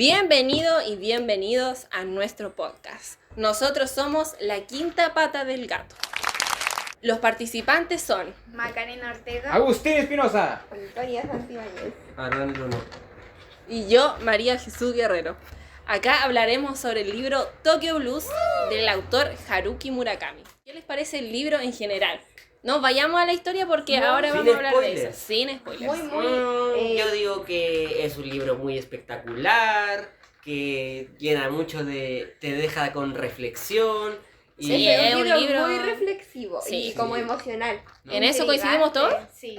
Bienvenido y bienvenidos a nuestro podcast. Nosotros somos la quinta pata del gato. Los participantes son Macarena Ortega, Agustín Espinosa, Antonia Santibáñez, Arán Bruno. y yo, María Jesús Guerrero. Acá hablaremos sobre el libro Tokyo Blues del autor Haruki Murakami. ¿Qué les parece el libro en general? No vayamos a la historia porque ahora sin vamos a hablar de spoilers. eso. Sin spoilers. Yo digo que es un libro muy espectacular, que llena mucho de... te deja con reflexión. Y Sí, es es un un libro libro muy reflexivo Sí. y como emocional. ¿En eso coincidimos todos? Sí.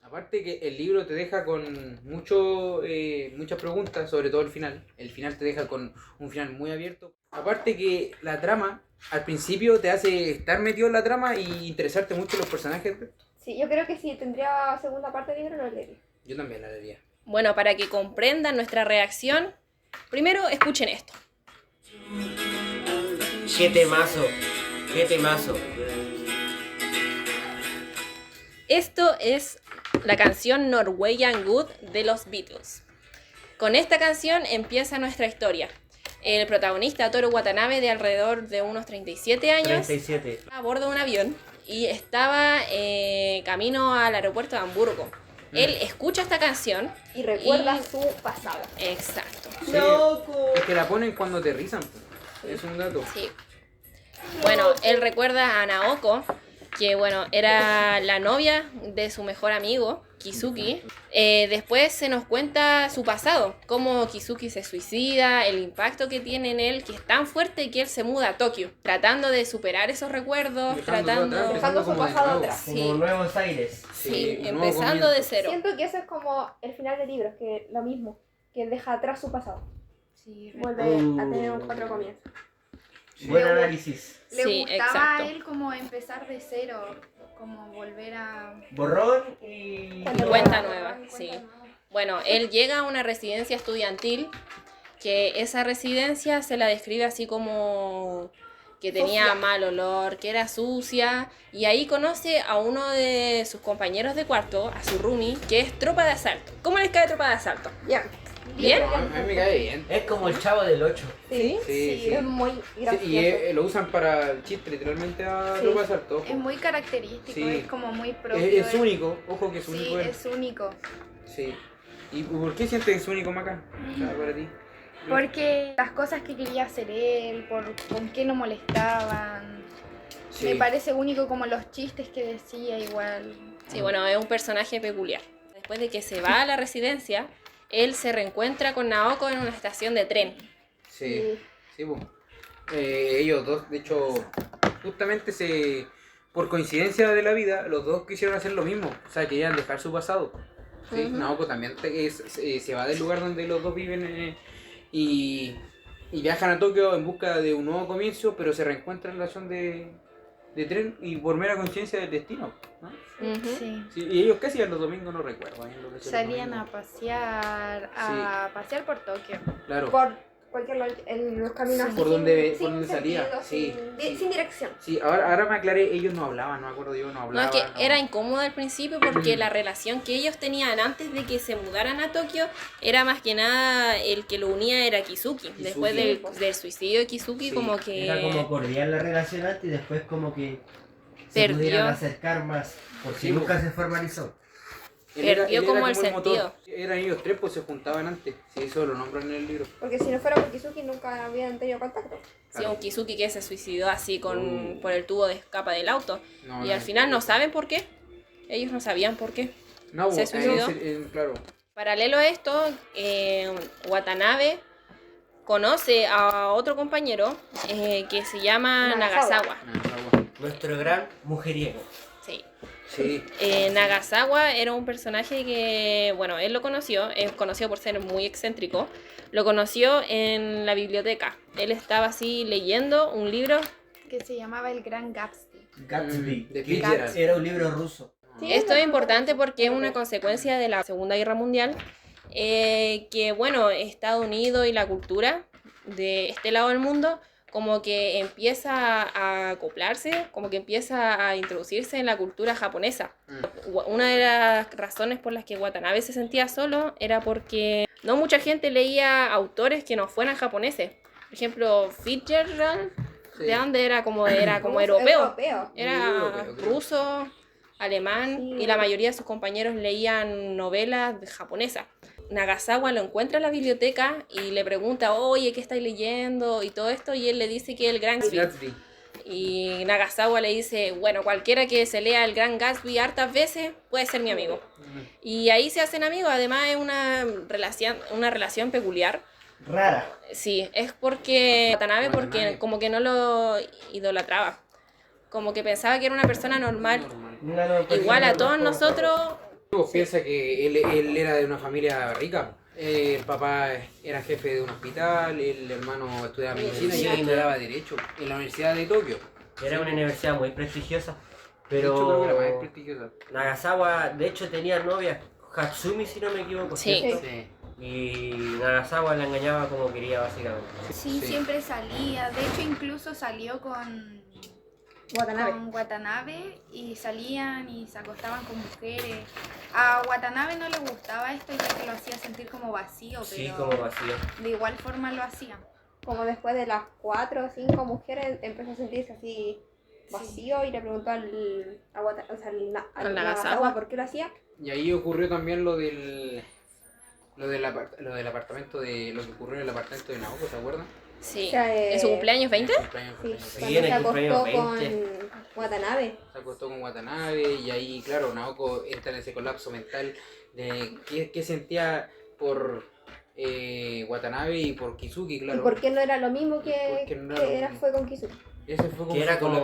Aparte que el libro te deja con muchas preguntas, sobre todo el final. El final te deja con un final muy abierto. Aparte que la trama, al principio te hace estar metido en la trama y interesarte mucho en los personajes. Sí, yo creo que si tendría segunda parte del libro, lo leería. Yo también la leería. Bueno, para que comprendan nuestra reacción, primero escuchen esto. ¡Qué temazo! ¡Qué temazo! Esto es la canción Norwegian Wood de los Beatles. Con esta canción empieza nuestra historia. El protagonista, Toru Watanabe, de alrededor de unos 37 años, 37. a bordo de un avión y estaba camino al aeropuerto de Hamburgo. Él escucha esta canción. Y recuerda Y- su pasado. Exacto. Sí, ¡Loco! es que la ponen cuando aterrizan. Es un dato. Sí. Bueno, él recuerda a Naoko, que bueno, era la novia de su mejor amigo, Kizuki. Después se nos cuenta su pasado, cómo Kizuki se suicida, el impacto que tiene en él, que es tan fuerte que él se muda a Tokio, tratando de superar esos recuerdos, Dejando todo atrás, Dejando su como de pasado nuevo. atrás. Sí. Como Nuevos Aires. Sí, un nuevo empezando de comienzo. cero. Siento que eso es como el final del libro, que lo mismo, que deja atrás su pasado. Sí, Vuelve a tener otro comienzo. Sí. Buen análisis. Le Sí, gustaba exacto. a él como empezar de cero, como volver a... Borrón y... Cuenta nueva, sí. Bueno, él llega a una residencia estudiantil, que esa residencia se la describe así como que tenía Sucia. mal olor, que era sucia, y ahí conoce a uno de sus compañeros de cuarto, a su roomie, que es Tropa de Asalto. ¿Cómo les cae Tropa de Asalto? Bien. ¿Bien? A mí me cae bien. Es como el Chavo del 8. Sí, Sí. es muy Sí, gracioso. y lo usan para el chiste, literalmente a Sí. Tropa de Asalto. Es muy característico, Sí. es como muy propio. Es único, ojo que es Sí, único él. es único. Sí. ¿Y por qué sientes que es único, Maca? O sea, para ti. Porque las cosas que quería hacer él, con qué lo molestaban. Sí. Me parece único como los chistes que decía igual. Sí, bueno, es un personaje peculiar. Después de que se va a la residencia, él se reencuentra con Naoko en una estación de tren. Sí. Sí, pues. Ellos dos, de hecho, justamente por coincidencia de la vida, los dos quisieron hacer lo mismo. O sea, querían dejar su pasado. Sí, Ujú. Naoko también se va del lugar donde los dos viven y viajan a Tokio en busca de un nuevo comienzo, pero se reencuentran en la estación de tren y por mera coincidencia del destino, ¿no? Ujú. Sí. Sí, y ellos casi los domingos, no recuerdo. Lo que hacían los Salían a domingos. pasear por Tokio. Claro. Por cualquier lado, en los caminos. Sí. Por sin- donde sin salía, sentido, sí, sí. sin dirección. Sí, ahora me aclaré, ellos no hablaban, no me acuerdo yo, no No, hablaban. es que no. era incómodo al principio porque la relación que ellos tenían antes de que se mudaran a Tokio era más que nada el que lo unía era Kizuki. Después del suicidio de Kizuki, Sí, como que Era como cordial la relación antes y después como que se Perdió. pudieran acercar más. Porque Sí, nunca se formalizó. perdió como el motor. Eran ellos tres, pues se juntaban antes. Sí, eso lo nombran en el libro. Porque si no fuera por Kizuki nunca habían tenido contacto. sí, un Kizuki que se suicidó así por el tubo de escapa del auto. No, Y al final no saben por qué. Ellos no sabían por qué. No, se suicidó. claro. Paralelo a esto, Watanabe conoce a otro compañero que se llama Nagasawa. Nagasawa. Nuestro gran mujeriego. Sí. Sí. Nagasawa era un personaje que, bueno, él lo conoció, es conocido por ser muy excéntrico, lo conoció en la biblioteca. Él estaba así leyendo un libro. Que se llamaba El Gran Gatsby. Gatsby. De que Fitzgerald. era un libro ruso. Sí, Esto es es importante porque es una verdad. consecuencia de la Segunda Guerra Mundial, que, bueno, Estados Unidos y la cultura de este lado del mundo como que empieza a acoplarse, como que empieza a introducirse en la cultura japonesa. Una de las razones por las que Watanabe se sentía solo era porque no mucha gente leía autores que no fueran japoneses. Por ejemplo, Fitzgerald, Sí. ¿de dónde era? Como europeo. Europeo. Era Europeo, creo. ruso, alemán, Sí. y la mayoría de sus compañeros leían novelas japonesas. Nagasawa lo encuentra en la biblioteca y le pregunta, oye, ¿qué estáis leyendo? Y todo esto, y él le dice que el Gran Gatsby. Gatsby. Y Nagasawa le dice, bueno, cualquiera que se lea el Gran Gatsby hartas veces puede ser mi amigo. Y ahí se hacen amigos, además es una relación peculiar. Rara. Sí, es porque Watanabe, porque Watanabe. como que no lo idolatraba. Como que pensaba que era una persona normal. Igual a todos nosotros. Pues piensa que él era de una familia rica. El papá era jefe de un hospital, el hermano estudiaba medicina y él estudiaba Derecho en la Universidad de Tokio. Era una universidad muy prestigiosa. De hecho, creo que la más Pero prestigiosa. Nagasawa, de hecho, tenía novia, Hatsumi, si no me equivoco. Sí. ¿cierto? Sí. Y Nagasawa la engañaba como quería, básicamente. Sí, Sí. siempre salía. De hecho, incluso salió con Watanabe y salían y se acostaban con mujeres. A Watanabe no le gustaba esto ya que lo hacía sentir como vacío, pero Sí, como vacío. de igual forma lo hacía. Como después de las 4 o 5 mujeres empezó a sentirse así vacío y le preguntó al Al Nagasawa. Nagasawa por qué lo hacía. Y ahí ocurrió también lo del apartamento de lo que ocurrió en el apartamento de Naoko, ¿se acuerdan? Sí. O sea, ¿En su cumpleaños 20? Sí, Sí, cuando en se el cumpleaños acostó 20. con Watanabe. Se acostó con Watanabe y ahí, claro, Naoko entra en ese colapso mental de qué sentía por Watanabe y por Kizuki, claro. ¿Y por qué no era lo mismo ¿Y por qué no era lo que mismo? fue con Kizuki? Ese fue como Que era su colapso.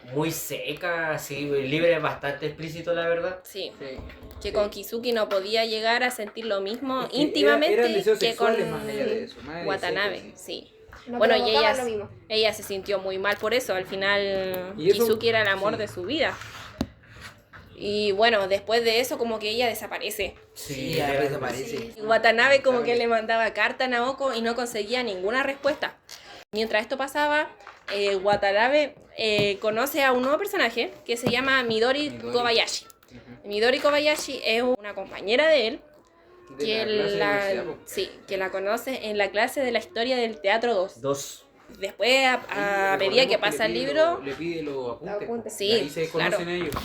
como muy seca, así, libre, bastante explícito, la verdad. Sí. Sí. Que Sí. con Kizuki no podía llegar a sentir lo mismo Es que íntimamente eran deseos que con sexuales más allá de eso, más de Watanabe. deseos, Sí. No Bueno, y provocaban ella, lo mismo. ella se sintió muy mal por eso. Al final, Y eso- Kizuki era el amor sí. de su vida. Y bueno, después de eso, como que ella desaparece. Sí, ya era- desaparece. Y Watanabe como que le mandaba carta a Naoko y no conseguía ninguna respuesta. Mientras esto pasaba, Watanabe conoce a un nuevo personaje que se llama Midori Midori. Kobayashi. Ujú. Midori Kobayashi es una compañera de él De que la clase de universidad, po. sí, que la conoce en la clase de la historia del teatro 2. Dos. Después, a Ahí medida que recordemos pasa el le pide libro, le pide los apuntes. apuntes. Sí, Y ahí se claro. conocen ellos.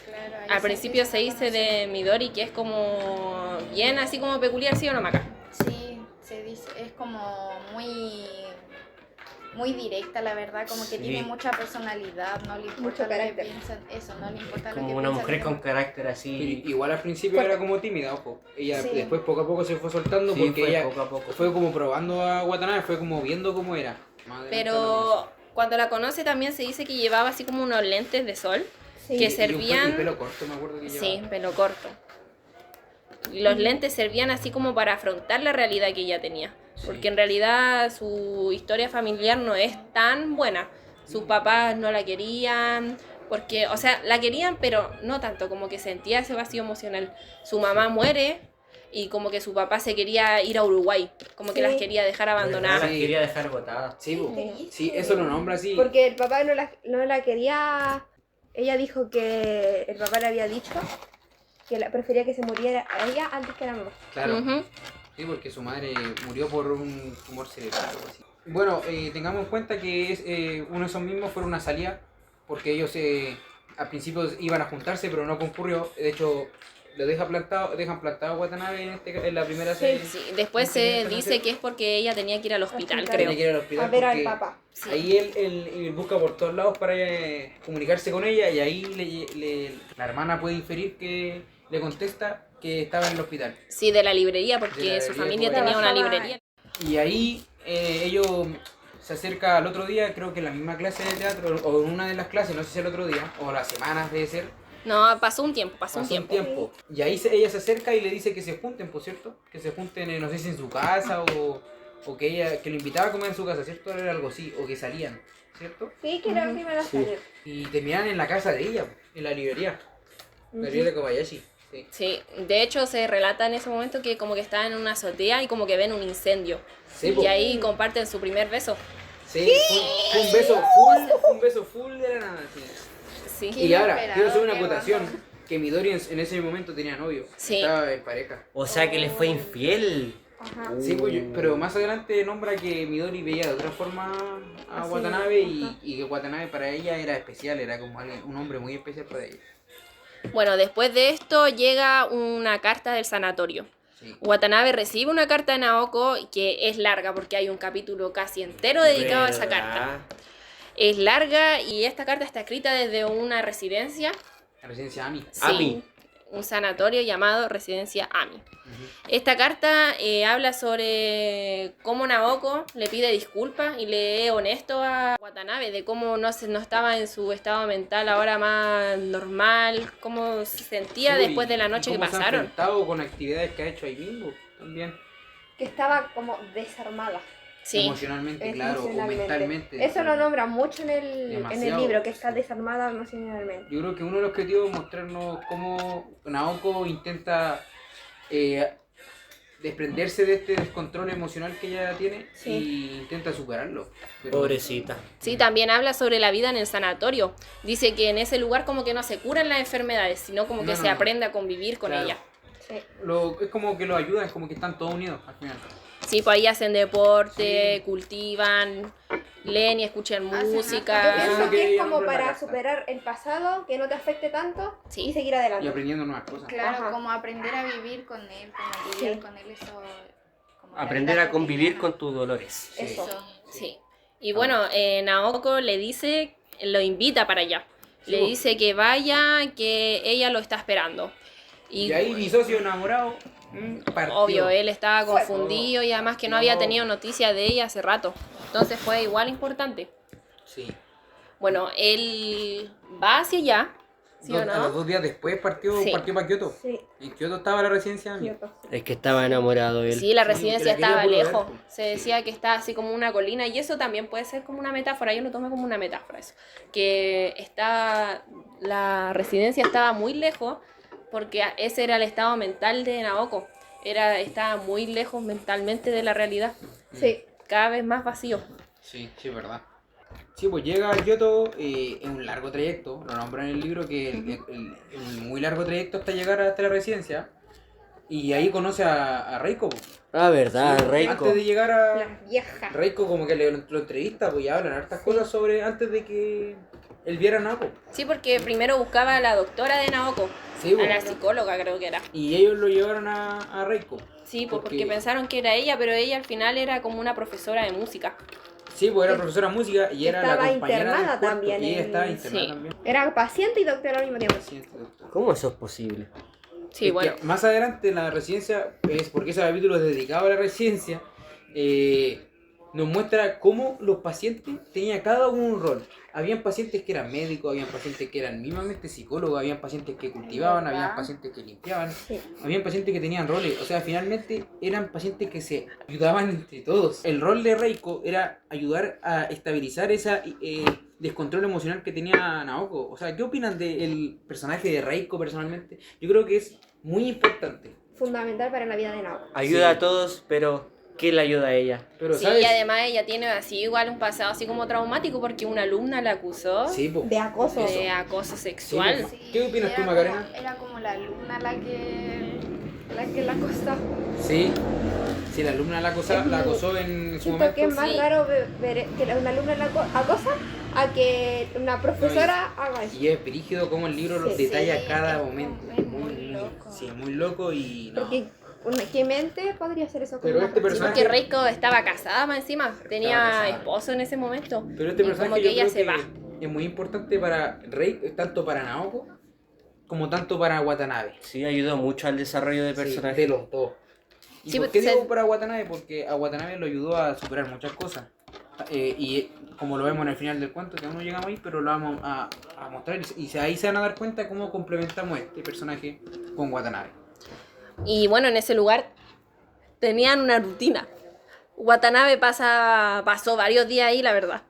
Claro, ahí al se principio se empiezan a dice de Midori que es como bien así como peculiar, ¿sí o no, Maca? Sí, se dice, es como muy directa, la verdad, como que Sí. tiene mucha personalidad, no le importa Mucho lo que carácter. piensan, eso, no le importa lo que Como una piensan mujer los con demás. carácter Y así. igual al principio era como tímida, ojo. Ella Sí. después poco a poco se fue soltando Sí, porque fue ella poco a poco. fue como probando a Watanabe, fue como viendo cómo era. Más adelante Pero cuando la conoce también se dice que llevaba así como unos lentes de sol, Sí. que Y servían... el pelo corto, me acuerdo que Sí, llevaba. pelo corto. Y los lentes servían así como para afrontar la realidad que ella tenía. Sí. Porque en realidad su historia familiar no es tan buena. Sus papás no la querían, porque, o sea, la querían, pero no tanto, como que sentía ese vacío emocional. Su mamá muere y como que su papá se quería ir a Uruguay, como que Sí. las quería dejar Las abandonadas. Sí. quería dejar botadas. Sí, po. Sí. Sí, eso lo nombra así. Porque el papá no la quería. Ella dijo que el papá le había dicho que prefería que se muriera a ella antes que a la mamá. Claro. Ujú. Sí, porque su madre murió por un tumor cerebral o algo así. Bueno, tengamos en cuenta que uno de esos mismos fue una salida, porque ellos al principio iban a juntarse, pero no concurrió. De hecho, lo dejan plantado a Watanabe en la primera serie. Sí, después ¿No tenía se que dice conocer? que es porque ella tenía que ir al hospital, Hospital. creo. Tenía que ir al hospital A ver al porque papá. Sí. ahí él busca por todos lados para comunicarse con ella y ahí la hermana puede inferir que le contesta que estaba en el hospital. Sí, de la librería, porque De la su librería, familia porque tenía una trabajaba librería. Y ahí ellos se acerca al otro día, creo que en la misma clase de teatro, o en una de las clases, no sé si el otro día, o las semanas debe ser, No, pasó un tiempo, pasó un pasó un tiempo. tiempo. Y ahí ella se acerca y le dice que se junten, por cierto, que se junten, no sé si en su casa o que lo invitaba a comer en su casa, ¿cierto? Era algo así, o que salían, ¿cierto? Sí, que era primero salir. Y terminaban en la casa de ella, en la librería de Kobayashi. Sí. Sí, de hecho se relata en ese momento que como que estaban en una azotea y como que ven un incendio. Sí, po. Y ahí comparten su primer beso. Sí, fue un beso full de la nada. Sí. Sí. Y ahora, inesperado, quiero hacer una qué acotación, que Midori en ese momento tenía novio. Sí. Estaba en pareja. O sea que le fue infiel. Ajá. Sí, pues, pero más adelante nombra que Midori veía de otra forma a Sí, Watanabe ajá. y que Watanabe para ella era especial, era como un hombre muy especial para ella. Bueno, después de esto llega una carta del sanatorio. Sí. Watanabe recibe una carta de Naoko que es larga porque hay un capítulo casi entero dedicado a esa ¿Verdad? carta. Es larga y esta carta está escrita desde una residencia, La residencia Ami. sí, Ami. un sanatorio llamado Residencia Ami. Ujú. Esta carta habla sobre cómo Naoko le pide disculpas y le es honesto a Watanabe de cómo no estaba en su estado mental ahora más normal, cómo se sentía Sí, después de la noche y que cómo se ha pasaron. enfrentado con actividades que ha hecho ahí mismo también. Que estaba como desarmada Sí, Emocionalmente, claro, o mentalmente. Eso lo nombra mucho en el Demasiado. libro, que está desarmada emocionalmente. Yo creo que uno de los objetivos es mostrarnos cómo Naoko intenta desprenderse de este descontrol emocional que ella tiene Sí. y intenta superarlo. Pero- Pobrecita. sí, también habla sobre la vida en el sanatorio. Dice que en ese lugar como que no se curan las enfermedades, sino como que No, se no. aprende a convivir con Claro. ella. Sí. Es como que lo ayudan, es como que están todos unidos al final. Sí, pues ahí hacen deporte, Sí. cultivan, leen y escuchan Hacen música. Yo Eso es pienso lo que que es ella como nombra en la para carta. superar el pasado, que no te afecte tanto Sí. y seguir Y adelante. aprendiendo nuevas cosas. Claro, Ajá. como aprender a vivir con él, como lidiar Sí. con él, eso. como la Aprender vida a convivir cotidiana. con tus dolores. Sí. Eso. Sí. Y bueno, Naoko le dice, lo invita para allá. Sí, Le pues. dice que vaya, que ella lo está esperando. Y ahí mi socio enamorado partió. Obvio, él estaba Fue. confundido y además que no había tenido noticia de ella hace rato. Entonces fue igual importante. Sí. Bueno, él va hacia allá, ¿sí o A los no? 2 días después partió, Sí. partió para Kioto. Sí, En Kioto estaba la residencia Ami. cierto. Es que estaba enamorado él. Sí, la Sí, residencia que la estaba quería puro lejos. ver, pues. Se decía que estaba así como una colina y eso también puede ser como una metáfora. Yo lo tomé como una metáfora eso. Que la residencia estaba muy lejos porque ese era el estado mental de Naoko. Estaba muy lejos mentalmente de la realidad. Sí, Cada vez más vacío. Sí, sí, es verdad. Sí, pues llega a Kioto en un largo trayecto, lo nombran en el libro que el muy largo trayecto hasta llegar hasta la residencia. Y ahí conoce a Reiko. Pues. Ah, verdad, Sí, Reiko. Antes de llegar a la vieja. Reiko como que lo entrevista, pues y hablan hartas cosas sobre antes de que él viera a Naoko. Sí, porque primero buscaba a la doctora de Naoko. Sí, A pues. la psicóloga creo que era. Y ellos lo llevaron a Reiko. Sí, pues porque Porque- pensaron que era ella, pero ella al final era como una profesora de música. Sí, pues era profesora de música y era la Estaba compañera internada del cuarto, también y ella en- estaba internada Sí. también. Era paciente y doctora al mismo tiempo. Paciente, doctor. ¿Cómo eso es posible? Sí, Es que bueno. más adelante en la residencia, es porque ese capítulo es dedicado a la residencia, nos muestra cómo los pacientes tenían cada uno un rol. Habían pacientes que eran médicos, habían pacientes que eran mismamente psicólogos, habían pacientes que cultivaban, ¿Verdad? habían pacientes que limpiaban, Sí. habían pacientes que tenían roles. O sea, finalmente eran pacientes que se ayudaban entre todos. El rol de Reiko era ayudar a estabilizar esa descontrol emocional que tenía Naoko. O sea, ¿qué opinan del personaje de Reiko personalmente? Yo creo que es muy importante. Fundamental para la vida de Naoko. Ayuda Sí. a todos, pero ¿quién la ayuda a ella? Pero, Sí, ¿sabes? y además ella tiene así igual un pasado así como traumático porque una alumna la acusó Sí, po. De acoso. de acoso sexual. Sí, ¿Qué opinas tú, era Macarena? Era como la alumna la que la acosó. Sí. Si la alumna la acosó en su Siento momento. que es más Sí. raro ver que una alumna la acosa a que una profesora haga eso. Y es brígido como el libro Sí. detalla Sí, cada es momento. muy- es muy loco. Sí, muy loco y no. Porque ¿qué mente podría hacer eso con Pero una este profesora? Porque Reiko estaba casada más encima, tenía casada. esposo en ese momento. Pero este Y personaje como que yo ella creo se que va. es muy importante para Rei, tanto para Naoko como tanto para Watanabe. Sí, ayudó mucho al desarrollo de Sí, personajes. de los dos. ¿Y Sí, por porque qué se- digo para Watanabe? Porque a Watanabe lo ayudó a superar muchas cosas. Y como lo vemos en el final del cuento, que aún no llegamos ahí, pero lo vamos a mostrar. Y ahí se van a dar cuenta cómo complementamos este personaje con Watanabe. Y bueno, en ese lugar tenían una rutina. Watanabe pasó varios días ahí, la verdad.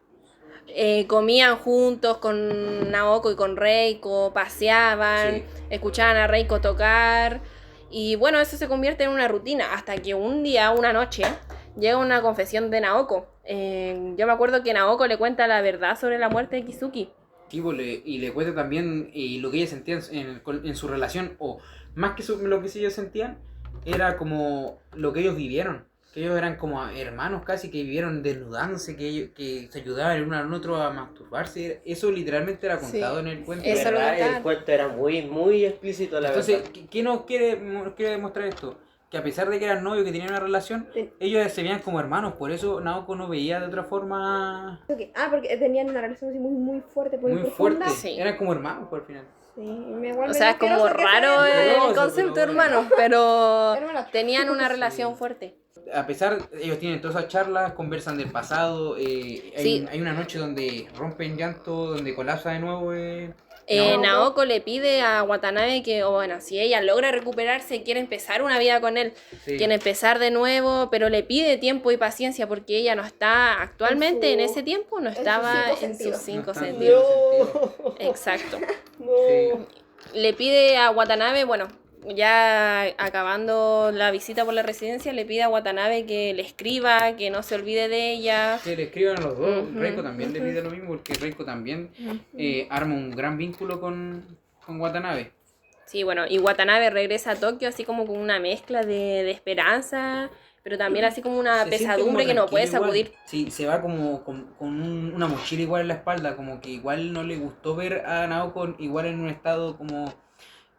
Comían juntos con Naoko y con Reiko, paseaban, Sí. escuchaban a Reiko tocar. Y bueno, eso se convierte en una rutina. Hasta que un día, una noche, llega una confesión de Naoko. Yo me acuerdo que Naoko le cuenta la verdad sobre la muerte de Kizuki. tipo, y le cuenta también lo que ella sentía en su relación, o más que lo que ellos sentían, era como lo que ellos vivieron. Que ellos eran como hermanos casi, que vivieron desnudándose, que se ayudaban el uno al otro a masturbarse. Eso literalmente era contado en el cuento. Eso lo ¿Verdad? contaban. El cuento era muy explícito, la Entonces, verdad. ¿qué nos quiere demostrar esto? Que a pesar de que eran novios, que tenían una relación, Sí. ellos se veían como hermanos. Por eso Naoko no veía de otra forma Porque tenían una relación así muy fuerte, muy profunda. fuerte. Sí. Eran como hermanos por el final. Sí, igual O me sea, es dio como asqueroso que raro sean el Asqueroso, concepto, pero bueno. hermano, pero hermanos. tenían una Sí. relación fuerte. A pesar, ellos tienen todas esas charlas, conversan del pasado. Sí. Hay una noche donde rompen llanto, donde colapsa de nuevo. Naoko le pide a Watanabe que, si ella logra recuperarse, quiere empezar una vida con él, Sí. quiere empezar de nuevo, pero le pide tiempo y paciencia porque ella no está actualmente en ese tiempo, no estaba cinco en sus sentidos. 5 No está en sentidos. sentido. Exacto. Sí. Le pide a Watanabe, ya acabando la visita por la residencia, le pide a Watanabe que le escriba, que no se olvide de ella. Que le escriban a los dos. Ujú, Reiko también le pide lo mismo porque Reiko también arma un gran vínculo con Watanabe. Sí, y Watanabe regresa a Tokio así como con una mezcla de esperanza, pero también así como una Se siente pesadumbre como que no puede tranquilo igual. sacudir. Sí, se va como con una mochila igual en la espalda, como que igual no le gustó ver a Naoko igual en un estado como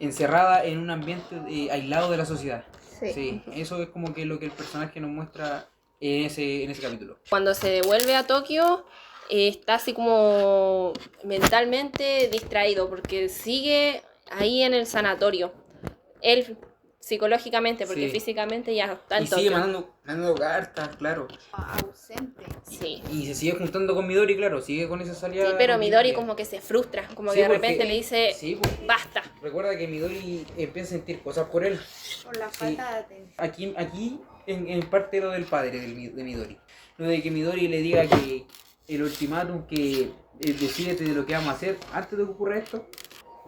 encerrada en un ambiente aislado de la sociedad. Sí. Sí, eso es como que lo que el personaje nos muestra en ese capítulo. Cuando se devuelve a Tokio, está así como mentalmente distraído porque sigue ahí en el sanatorio. Él psicológicamente, porque Sí. físicamente ya está en Y sigue Tokio. mandando cartas, claro. Ausente. Sí. Y se sigue juntando con Midori, claro, sigue con esa salida. Sí, pero Midori ordinaria. como que se frustra, como Sí, que de porque- repente le dice, Sí, porque basta. recuerda que Midori empieza a sentir cosas por él. Por la Sí. falta de atención. Aquí en parte lo del padre de Midori. Lo de que Midori le diga que el ultimátum que decídete de lo que vamos a hacer antes de que ocurra esto.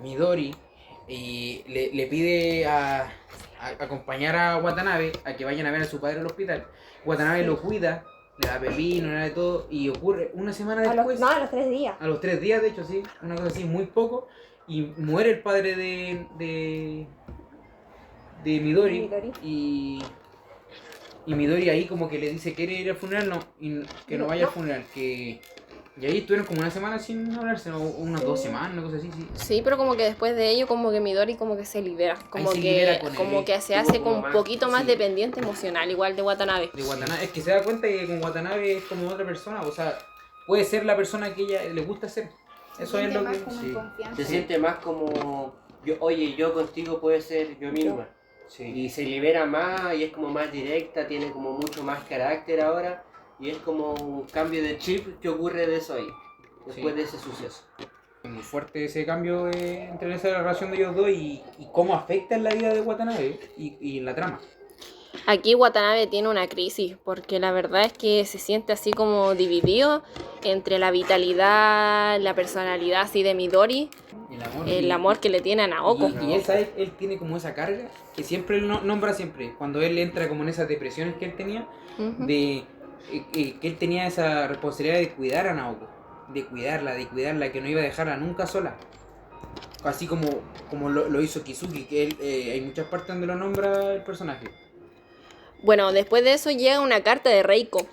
Midori le pide a acompañar a Watanabe a que vayan a ver a su padre al hospital. Watanabe lo cuida, le da pepino, le da de todo, y ocurre una semana A después. los 3 días. A los 3 días, de hecho, sí, una cosa así, muy poco, y muere el padre de Midori, Midori. y Midori ahí como que le dice, ¿quiere ir al funeral? No, que no vaya al funeral, y ahí estuvieron como una semana sin hablarse, o unas 2 semanas, una cosa así, sí. Sí, pero como que después de ello, como que Midori como que se libera, como se que libera con él, como que se tuvo hace como como un más- poquito más sí. dependiente emocional, igual de Watanabe. De Watanabe, es que se da cuenta que con Watanabe es como otra persona, o sea, puede ser la persona que ella le gusta ser. Eso es Siente lo más que... como sí. en confianza. Se siente más como, yo contigo puede ser yo misma. Y se libera más y es como más directa, tiene como mucho más carácter ahora. Y es como un cambio de chip que ocurre de eso ahí, después Sí. de ese suceso. Muy fuerte ese cambio entre esa relación de ellos dos y cómo afecta en la vida de Watanabe y en la trama. Aquí Watanabe tiene una crisis, porque la verdad es que se siente así como dividido entre la vitalidad, la personalidad así de Midori, el amor que le tiene a Naoko. Y él, ¿sabes? Él tiene como esa carga que siempre él nombra siempre, cuando él entra como en esas depresiones que él tenía, Ujú. de que él tenía esa responsabilidad de cuidar a Naoko, de cuidarla, que no iba a dejarla nunca sola. Así como lo hizo Kizuki, que él, hay muchas partes donde lo nombra el personaje. Bueno, después de eso llega una carta de Reiko.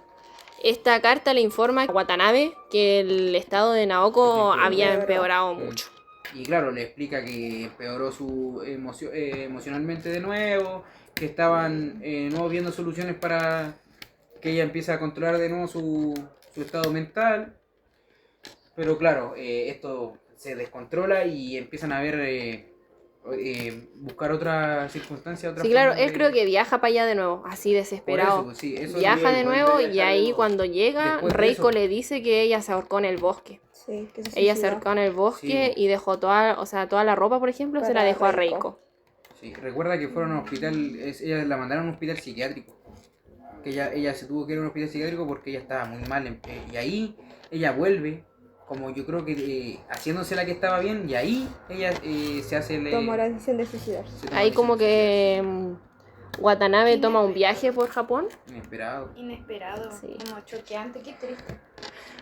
Esta carta le informa a Watanabe que el estado de Naoko había empeorado mucho. Y claro, le explica que empeoró su emocionalmente de nuevo, que estaban de nuevo viendo soluciones para que ella empiece a controlar de nuevo su estado mental. Pero claro, esto se descontrola y empiezan a ver, buscar otra circunstancia, otra Sí, claro, forma él creo que viaja para allá de nuevo, así desesperado. Por eso, sí, eso Viaja digo, de vuelve nuevo a y viajar de ahí nuevo. cuando llega, Después de Reiko eso. le dice que ella se ahorcó en el bosque. Sí, que se Ella se suicidó. ahorcó en el bosque Sí. y dejó toda la ropa, por ejemplo, se la Para dejó a Reiko. Reiko. Sí, recuerda que fueron a un hospital, ella la mandaron a un hospital psiquiátrico. Que ella se tuvo que ir a un hospital psiquiátrico porque ella estaba muy mal. Y ahí ella vuelve, como yo creo que haciéndose la que estaba bien, y ahí ella se hace el... Tomó la decisión de suicidarse. se toma Ahí la como decisión que Watanabe toma un viaje por Japón. inesperado. Inesperado, Sí. como choqueante, qué triste.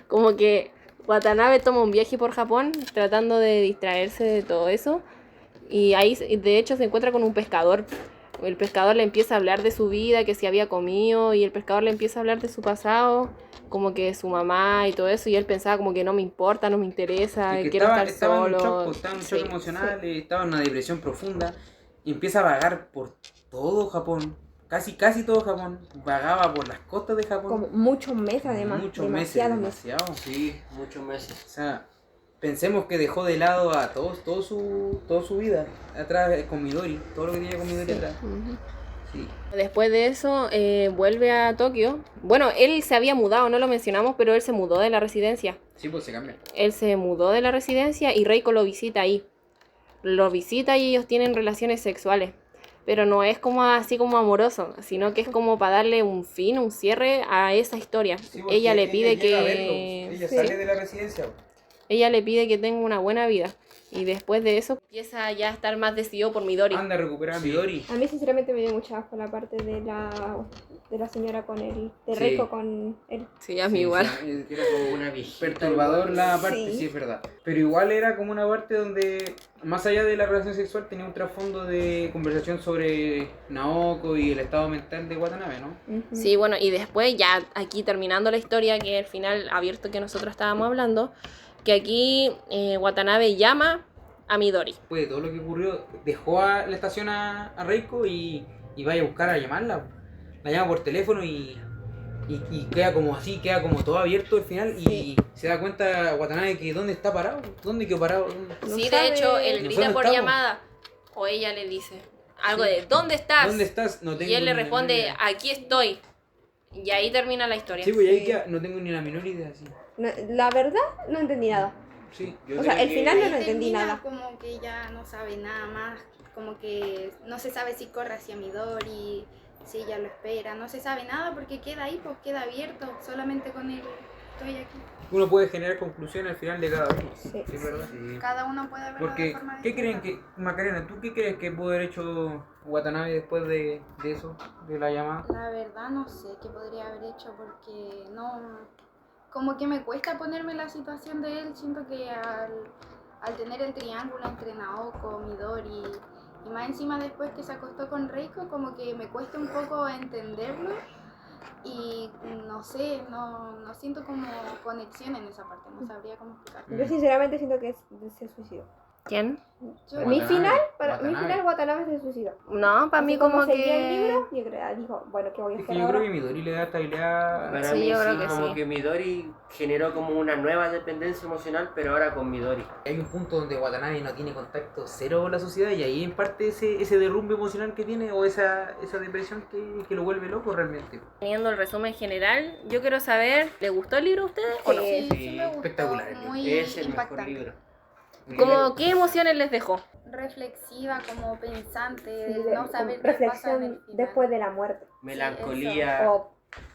Como que Watanabe toma un viaje por Japón tratando de distraerse de todo eso. Y ahí, de hecho, se encuentra con un pescador. El pescador le empieza a hablar de su vida, que se había comido, y el pescador le empieza a hablar de su pasado, como que su mamá y todo eso, y él pensaba como que no me importa, no me interesa, Y que quiero estar estaba solo. en un shock, estaba en un shock Sí. emocional, estaba en una depresión profunda, y empieza a vagar por todo Japón, casi todo Japón, vagaba por las costas de Japón. Como muchos meses además. Muchos demasiados meses, meses. demasiado. Sí, muchos meses. O sea, pensemos que dejó de lado a toda su vida atrás con Midori, todo lo que tenía con Midori atrás. Ujú. Sí. Después de eso, vuelve a Tokio. Bueno, él se había mudado, no lo mencionamos, pero él se mudó de la residencia. Sí, pues se cambia. Él se mudó de la residencia y Reiko lo visita ahí. Lo visita y ellos tienen relaciones sexuales. Pero no es como así como amoroso, sino que es como para darle un fin, un cierre a esa historia. Sí, porque Ella le pide llega a verlo, que... ella Sí. sale de la residencia. Ella le pide que tenga una buena vida. Y después de eso empieza ya a estar más decidido por Midori. Anda a recuperar a Midori. A mí sinceramente me dio mucha asco la parte de la señora con él, de Sí. Reiko con él. Sí, a mí igual. Sí, Era como una viejita. perturbador la parte, Sí. sí es verdad. Pero igual era como una parte donde, más allá de la relación sexual, tenía un trasfondo de conversación sobre Naoko y el estado mental de Watanabe, ¿no? Ujú. Sí, bueno, y después ya aquí terminando la historia, que es el final abierto que nosotros estábamos hablando, que aquí Watanabe llama a Midori. Después de todo lo que ocurrió, dejó a la estación a Reiko y vaya a buscar a llamarla. La llama por teléfono y queda como así, queda como todo abierto al final y se da cuenta Watanabe que dónde está parado, dónde quedó parado. No Sí, sabe- de hecho, él ¿Nosotros grita por estamos? llamada, o ella le dice algo Sí. de ¿dónde estás? ¿Dónde estás? No tengo Y él le ni la responde, menor idea. aquí estoy. Y ahí termina la historia. Sí, pues ahí Sí. queda, no tengo ni la menor idea, sí. No, la verdad, no entendí nada. Sí. Yo O sea, creo el que- final no Ahí lo entendí termina nada. como que ya no sabe nada más, como que no se sabe si corre hacia Midori, si ella lo espera, no se sabe nada porque queda ahí, pues queda abierto, solamente con él estoy aquí. Uno puede generar conclusiones al final de cada uno. Sí. Es verdad. Sí. Cada uno puede verlo de Porque, forma ¿qué creen distinta. que, Macarena, tú qué crees que pudo haber hecho Watanabe después de eso, de la llamada? La verdad no sé qué podría haber hecho porque no, como que me cuesta ponerme en la situación de él, siento que al tener el triángulo entre Naoko, Midori y más encima después que se acostó con Reiko, como que me cuesta un poco entenderlo y no sé, no siento como conexión en esa parte, no sabría cómo explicarlo. Yo sinceramente siento que se suicidó. ¿Quién? Yo- Mi Watanabe, final, para mi Watanabe. final Watanabe se suicidó. No, para mí Así como seguía el que... libro, yo creo, dijo, bueno, ¿qué voy a Es hacer que yo creo ahora? que Midori le da estabilidad. Para Sí, mí yo creo sí, que como sí. que Midori generó como una nueva dependencia emocional, pero ahora con Midori. Hay un punto donde Watanabe no tiene contacto cero con la sociedad y ahí en parte ese derrumbe emocional que tiene o esa depresión que lo vuelve loco realmente. Teniendo el resumen general, yo quiero saber, ¿le gustó el libro a ustedes o no? Sí, Sí, sí me gustó, espectacular el libro. muy Es el impactante. mejor libro. Como, ¿qué emociones les dejó? Reflexiva, como pensante, Sí, de no saber qué pasa en el reflexión final. después de la muerte. Melancolía. O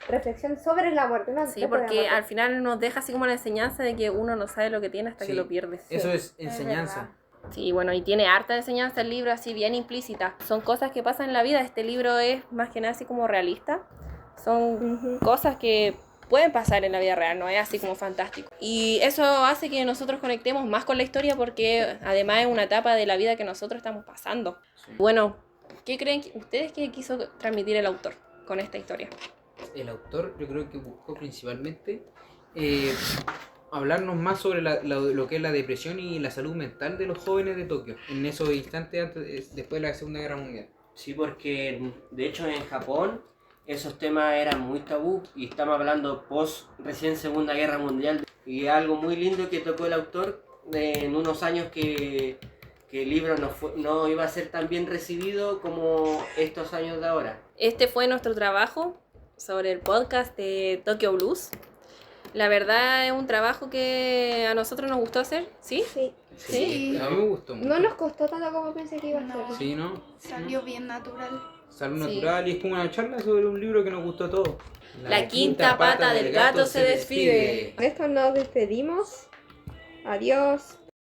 reflexión sobre la muerte, ¿no? Sí, Después de la porque muerte. al final nos deja así como la enseñanza de que uno no sabe lo que tiene hasta que Sí. lo pierde. Eso es Es enseñanza. Sí, bueno, y tiene harta enseñanza el libro, así bien implícita. Son cosas que pasan en la vida. Este libro es más que nada así como realista. Son Ujú. cosas que pueden pasar en la vida real, no es así como fantástico. Y eso hace que nosotros conectemos más con la historia porque además es una etapa de la vida que nosotros estamos pasando. Sí. Bueno, ¿qué creen ustedes que quiso transmitir el autor con esta historia? El autor yo creo que buscó principalmente hablarnos más sobre lo que es la depresión y la salud mental de los jóvenes de Tokio en esos instantes después de la Segunda Guerra Mundial. Sí, porque de hecho en Japón esos temas eran muy tabú y estamos hablando post recién Segunda Guerra Mundial y algo muy lindo que tocó el autor en unos años que el libro no iba a ser tan bien recibido como estos años de ahora. Este fue nuestro trabajo sobre el podcast de Tokyo Blues. La verdad es un trabajo que a nosotros nos gustó hacer, ¿sí? Sí. Sí. A mí me gustó mucho. No nos costó tanto como pensé que iba a No. ser. Sí, ¿no? Salió bien natural. Salud Sí. natural y es como una charla sobre un libro que nos gustó a todos. La quinta pata del gato se despide. Con esto nos despedimos. Adiós.